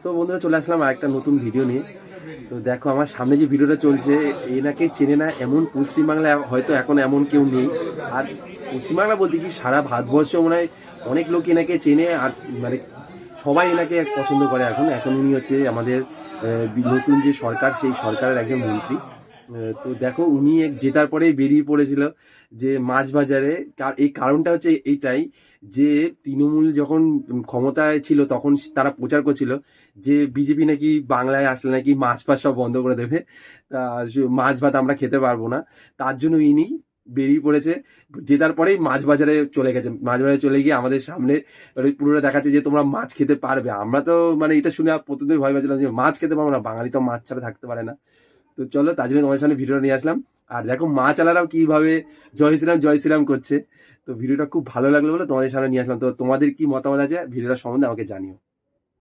তো বন্ধুরা চলে আসলাম আর একটা নতুন ভিডিও নিয়ে। তো দেখো আমার সামনে যে ভিডিওটা চলছে, এনাকে চেনে না এমন পশ্চিমবাংলায় হয়তো এখন এমন কেউ নেই। আর পশ্চিমবাংলা বলতে কি সারা ভারতবর্ষে মনে হয় অনেক লোক এনাকে চেনে। আর মানে সবাই এনাকে পছন্দ করে। এখন এখন উনি হচ্ছে আমাদের নতুন যে সরকার, সেই সরকারের একজন মন্ত্রী। তো দেখো উনি জেতার পরেই বেরিয়ে পড়েছিল যে মাছ বাজারে। এই কারণটা হচ্ছে এইটাই যে তৃণমূল যখন ক্ষমতায় ছিল তখন তারা প্রচার করছিল যে বিজেপি নাকি বাংলায় আসলে নাকি মাছ ফাছ সব বন্ধ করে দেবে। তা মাছ ভাত আমরা খেতে পারবো না। তার জন্য ইনি বেরিয়ে পড়েছে। জেতার পরেই মাছ বাজারে চলে গেছে। মাছ বাজারে চলে গিয়ে আমাদের সামনে পুরোটা দেখাচ্ছে যে তোমরা মাছ খেতে পারবে। আমরা তো মানে এটা শুনে প্রথমে ভয় পাচ্ছিলাম যে মাছ খেতে পারবো না, বাঙালি তো মাছ ছাড়া থাকতে পারে না। তো চলো তার জন্য তোমার সামনে ভিডিওটা নিয়ে আসলাম। আর দেখো মাছ আলারাও কিভাবে জয় শ্রীরাম করছে। তো ভিডিওটা খুব ভালো লাগলো বলে তোমাদের সামনে নিয়ে আসলাম। তো তোমাদের কি মতামত আছে ভিডিওটা সম্বন্ধে আমাকে জানিও।